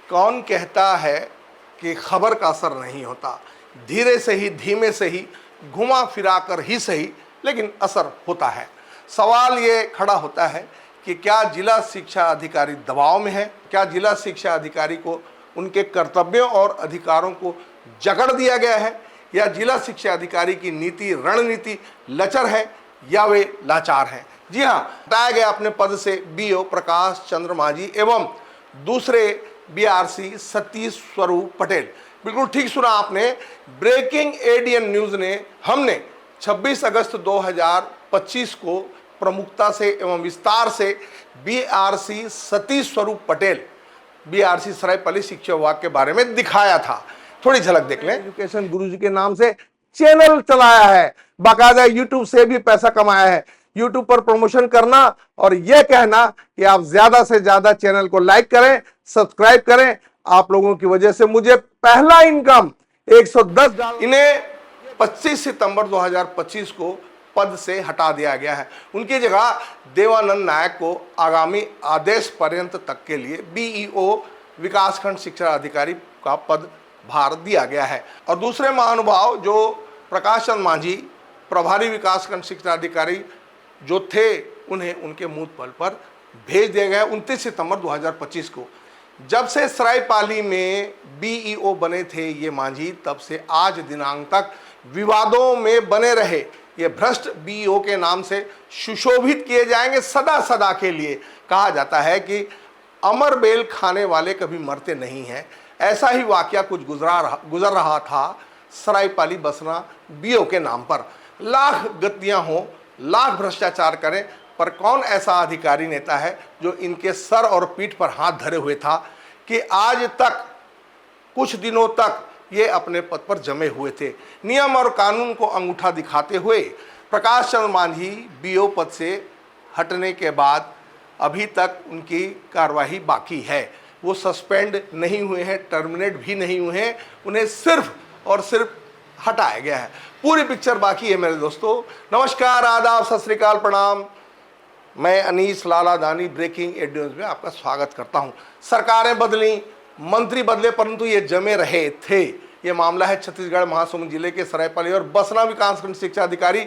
कौन कहता है कि खबर का असर नहीं होता। धीरे से ही, धीमे से ही, घुमा फिरा कर ही सही, लेकिन असर होता है। सवाल ये खड़ा होता है कि क्या जिला शिक्षा अधिकारी दबाव में है? क्या जिला शिक्षा अधिकारी को उनके कर्तव्यों और अधिकारों को जकड़ दिया गया है, या जिला शिक्षा अधिकारी की नीति रणनीति लचर है, या वे लाचार हैं? जी हाँ, हटाया गया अपने पद से बीओ प्रकाश चंद्र माझी एवं दूसरे बीआरसी सतीश स्वरूप पटेल। बिल्कुल ठीक सुना आपने। ब्रेकिंग एडीएन न्यूज ने हमने 26 अगस्त 2025 को प्रमुखता से एवं विस्तार से बीआरसी सतीश स्वरूप पटेल बीआरसी सरायपाली शिक्षा विभाग के बारे में दिखाया था। थोड़ी झलक देख लें। एजुकेशन गुरुजी के नाम से चैनल चलाया है, बाकायदा यूट्यूब से भी पैसा कमाया है। यूट्यूब पर प्रमोशन करना और यह कहना कि आप ज्यादा से ज्यादा चैनल को लाइक करें, सब्सक्राइब करें, आप लोगों की वजह से मुझे पहला इनकम 110। इन्हें 25 सितंबर 2025 को पद से हटा दिया गया है। उनकी जगह देवानंद नायक को आगामी आदेश पर्यंत तक के लिए बीईओ विकासखंड शिक्षा अधिकारी का पद भार दिया गया है। और दूसरे महानुभाव जो प्रकाश चंद्र माझी प्रभारी विकासखंड शिक्षा अधिकारी जो थे, उन्हें उनके मूल पद पर भेज दिया गया 29 सितंबर 2025 को। जब से सरायपाली में बीईओ बने थे ये माझी, तब से आज दिनांक तक विवादों में बने रहे। ये भ्रष्ट बीईओ के नाम से सुशोभित किए जाएंगे सदा सदा के लिए। कहा जाता है कि अमर बेल खाने वाले कभी मरते नहीं हैं। ऐसा ही वाकया कुछ गुजर रहा था सरायपाली बसना बीईओ के नाम पर। लाख गतियां हों, लाख भ्रष्टाचार करें, पर कौन ऐसा अधिकारी नेता है जो इनके सर और पीठ पर हाथ धरे हुए था कि आज तक, कुछ दिनों तक ये अपने पद पर जमे हुए थे। नियम और कानून को अंगूठा दिखाते हुए प्रकाश चंद्र माझी बीओ पद से हटने के बाद अभी तक उनकी कार्यवाही बाकी है। वो सस्पेंड नहीं हुए हैं, टर्मिनेट भी नहीं हुए हैं, उन्हें सिर्फ और सिर्फ हटाया गया है। पूरी पिक्चर बाकी है मेरे दोस्तों। नमस्कार, आदाब, सत श्री अकाल, प्रणाम। मैं अनीस लाला दानी ब्रेकिंग एडीएन में आपका स्वागत करता हूं। सरकारें बदली, मंत्री बदले, परंतु ये जमे रहे थे। ये मामला है छत्तीसगढ़ महासमुंद जिले के सरायपाली और बसना विकासखंड शिक्षा अधिकारी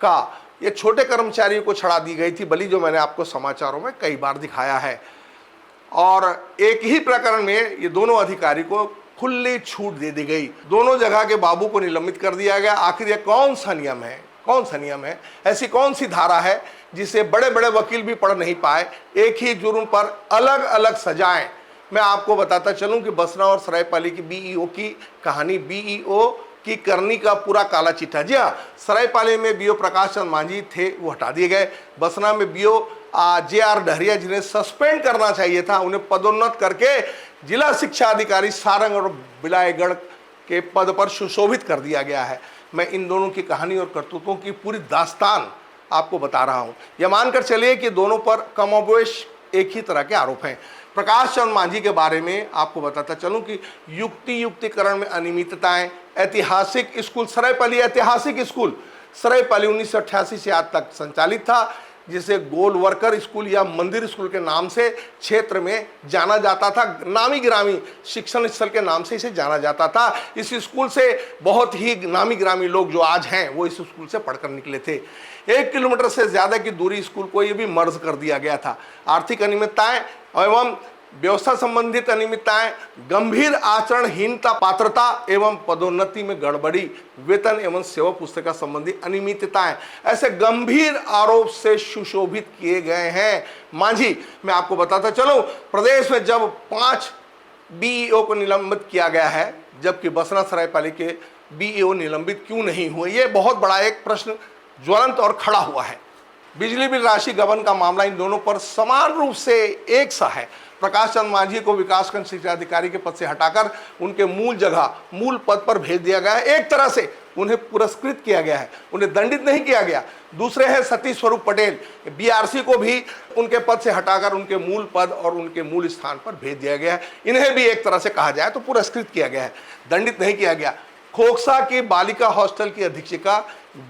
का। ये छोटे कर्मचारियों को छड़ा दी गई थी बलि, जो मैंने आपको समाचारों में कई बार दिखाया है। और एक ही प्रकरण में ये दोनों अधिकारी को खुली छूट दे दी गई। दोनों जगह के बाबू को निलंबित कर दिया गया। आखिर ये कौन सा नियम है? कौन सा नियम है? ऐसी कौन सी धारा है जिसे बड़े बड़े वकील भी पढ़ नहीं पाए? एक ही जुर्म पर अलग अलग सजाएं। मैं आपको बताता चलूं कि बसना और सरायपाली की बीईओ की कहानी, बीईओ की करनी का पूरा काला चिट्ठा। जी हाँ, सरायपाली में बीओ प्रकाश चंद्र माझी थे, वो हटा दिए गए। बसना में बीओ जेआर डहरिया, जिन्हें सस्पेंड करना चाहिए था, उन्हें पदोन्नत करके जिला शिक्षा अधिकारी सारंग और बिलायगढ़ के पद पर सुशोभित कर दिया गया है। मैं इन दोनों की कहानी और करतूतों की पूरी दास्तान आपको बता रहा हूं। यह मानकर चलिए कि दोनों पर कमोबेश एक ही तरह के आरोप हैं। प्रकाश चंद्र माझी के बारे में आपको बताता चलूं कि युक्तिकरण में अनियमितताएं, ऐतिहासिक स्कूल सरायपाली, ऐतिहासिक स्कूल सरायपाली 1988 से आज तक संचालित था, जिसे गोल वर्कर स्कूल या मंदिर स्कूल के नाम से क्षेत्र में जाना जाता था। नामी गिरामी शिक्षण स्थल के नाम से इसे जाना जाता था। इस स्कूल से बहुत ही नामी गिरामी लोग जो आज हैं वो इस स्कूल से पढ़कर निकले थे। 1 किलोमीटर से ज्यादा की दूरी स्कूल को ये भी मर्ज कर दिया गया था। आर्थिक अनियमितताएं एवं व्यवस्था संबंधित अनियमितताएं, गंभीर आचरणहीनता, पात्रता एवं पदोन्नति में गड़बड़ी, वेतन एवं सेवा पुस्तिका संबंधी अनियमितताएं, ऐसे गंभीर आरोप से सुशोभित किए गए हैं माझी। मैं आपको बताता चलूं, प्रदेश में जब 5 बीईओ को निलंबित किया गया है, जबकि बसना सरायपाली के बीईओ निलंबित क्यों नहीं हुए, ये बहुत बड़ा एक प्रश्न ज्वलंत और खड़ा हुआ है। बिजली बिल राशि गबन का मामला इन दोनों पर समान रूप से एक सा है। प्रकाश चंद्र माझी को विकासखंड शिक्षा अधिकारी के पद से हटाकर उनके मूल जगह, मूल पद पर भेज दिया गया है। एक तरह से उन्हें पुरस्कृत किया गया है, उन्हें दंडित नहीं किया गया। दूसरे हैं सतीश स्वरूप पटेल, बीआरसी को भी उनके पद से हटाकर उनके मूल पद और उनके मूल स्थान पर भेज दिया गया है। इन्हें भी एक तरह से कहा जाए तो पुरस्कृत किया गया है, दंडित नहीं किया गया। खोखसा की बालिका हॉस्टल की अधीक्षिका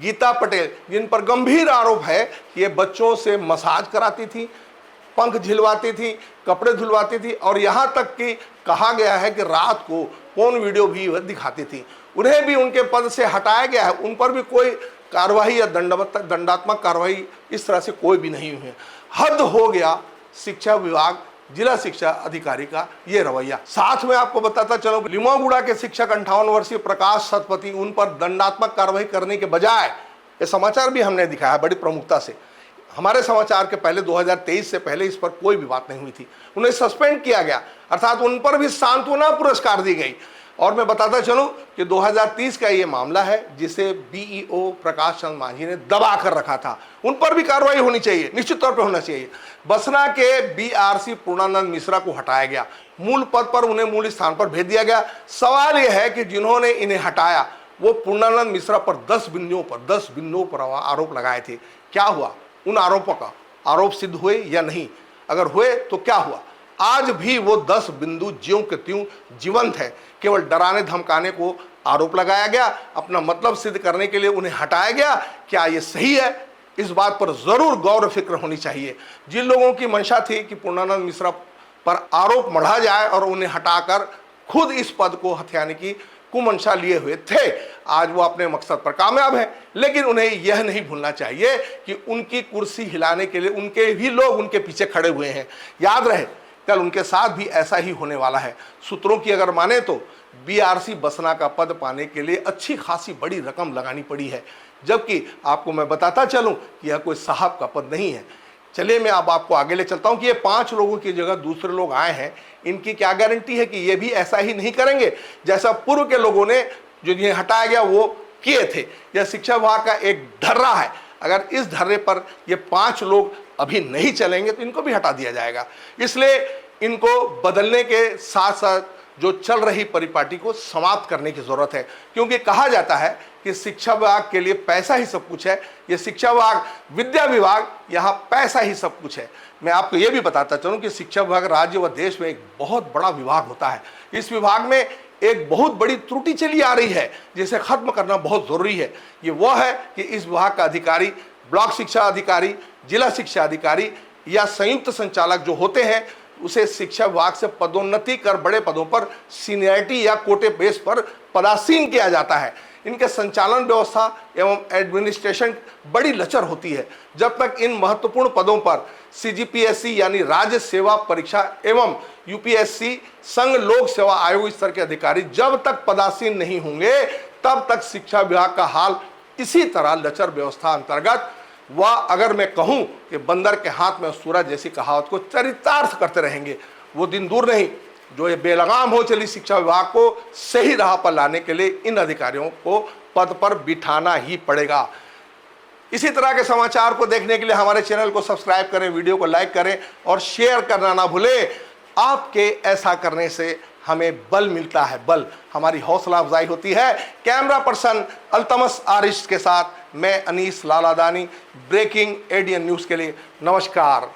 गीता पटेल, जिन पर गंभीर आरोप है कि ये बच्चों से मसाज कराती थी, पंख झिलवाती थी, कपड़े धुलवाती थी, और यहाँ तक कि कहा गया है कि रात को पोर्न वीडियो भी वह दिखाती थी। उन्हें भी उनके पद से हटाया गया है, उन पर भी कोई कार्रवाई या दंडात्मक कार्रवाई इस तरह से कोई भी नहीं हुई है। हद हो गया शिक्षा विभाग, जिला शिक्षा अधिकारी का ये रवैया। साथ में आपको बताता चलो, लिमागुड़ा के शिक्षक 58 वर्षीय प्रकाश सतपथी, उन पर दंडात्मक कार्रवाई करने के बजाय, ये समाचार भी हमने दिखाया बड़ी प्रमुखता से, हमारे समाचार के पहले 2023 से पहले इस पर कोई भी बात नहीं हुई थी, उन्हें सस्पेंड किया गया, अर्थात उन पर भी सांत्वना पुरस्कार दी गई। और मैं बताता चलूं कि 2030 का ये मामला है जिसे बीईओ प्रकाश चंद्र मांझी ने दबा कर रखा था, उन पर भी कार्रवाई होनी चाहिए, निश्चित तौर पर होना चाहिए। बसना के बीआरसी पूर्णानंद मिश्रा को हटाया गया, मूल पद पर उन्हें मूल स्थान पर भेज दिया गया। सवाल यह है कि जिन्होंने इन्हें हटाया वो पूर्णानंद मिश्रा पर 10 बिंदुओं पर आरोप लगाए थे। क्या हुआ उन आरोपों का? आरोप सिद्ध हुए या नहीं? अगर हुए तो क्या हुआ? आज भी वो 10 बिंदु ज्यों के त्यों जीवंत है। केवल डराने धमकाने को आरोप लगाया गया, अपना मतलब सिद्ध करने के लिए उन्हें हटाया गया। क्या ये सही है? इस बात पर जरूर गौर फिक्र होनी चाहिए। जिन लोगों की मंशा थी कि पूर्णानंद मिश्रा पर आरोप मढ़ा जाए और उन्हें हटाकर खुद इस पद को हथियाने की कुमंशा लिए हुए थे, आज वो अपने मकसद पर कामयाब है। लेकिन उन्हें यह नहीं भूलना चाहिए कि उनकी कुर्सी हिलाने के लिए उनके भी लोग उनके पीछे खड़े हुए हैं। याद रहे, कल उनके साथ भी ऐसा ही होने वाला है। सूत्रों की अगर माने तो बीआरसी बसना का पद पाने के लिए अच्छी खासी बड़ी रकम लगानी पड़ी है, जबकि आपको मैं बताता चलूं कि यह कोई साहब का पद नहीं है। चलिए मैं अब आपको आगे ले चलता हूं कि ये 5 लोगों की जगह दूसरे लोग आए हैं, इनकी क्या गारंटी है कि ये भी ऐसा ही नहीं करेंगे जैसा पूर्व के लोगों ने जो जिन्हें हटाया गया वो किए थे। यह शिक्षा विभाग का एक ढर्रा है। अगर इस ढर्रे पर ये 5 लोग अभी नहीं चलेंगे तो इनको भी हटा दिया जाएगा। इसलिए इनको बदलने के साथ साथ जो चल रही परिपाटी को समाप्त करने की जरूरत है, क्योंकि कहा जाता है कि शिक्षा विभाग के लिए पैसा ही सब कुछ है। ये शिक्षा विभाग, विद्या विभाग, यहाँ पैसा ही सब कुछ है। मैं आपको ये भी बताता चलूँ कि शिक्षा विभाग राज्य व देश में एक बहुत बड़ा विभाग होता है। इस विभाग में एक बहुत बड़ी त्रुटि चली आ रही है जिसे खत्म करना बहुत जरूरी है। ये वह है कि इस विभाग का अधिकारी, ब्लॉक शिक्षा अधिकारी, जिला शिक्षा अधिकारी या संयुक्त संचालक जो होते हैं, उसे शिक्षा विभाग से पदोन्नति कर बड़े पदों पर सीनियरिटी या कोटे बेस पर पदासीन किया जाता है। इनके संचालन व्यवस्था एवं एडमिनिस्ट्रेशन बड़ी लचर होती है। जब तक इन महत्वपूर्ण पदों पर सीजीपीएससी यानी राज्य सेवा परीक्षा एवं यूपीएससी संघ लोक सेवा आयोग स्तर के अधिकारी जब तक पदासीन नहीं होंगे, तब तक शिक्षा विभाग का हाल इसी तरह लचर व्यवस्था अंतर्गत वह, अगर मैं कहूं कि बंदर के हाथ में सूरज जैसी कहावत को चरितार्थ करते रहेंगे। वो दिन दूर नहीं जो ये बेलगाम हो चली शिक्षा विभाग को सही राह पर लाने के लिए इन अधिकारियों को पद पर बिठाना ही पड़ेगा। इसी तरह के समाचार को देखने के लिए हमारे चैनल को सब्सक्राइब करें, वीडियो को लाइक करें और शेयर करना ना भूलें। आपके ऐसा करने से हमें बल मिलता है, बल, हमारी हौसला अफजाई होती है। कैमरा पर्सन अल्तमस आरिश के साथ मैं अनीस लालादानी, ब्रेकिंग एडीएन न्यूज़ के लिए। नमस्कार।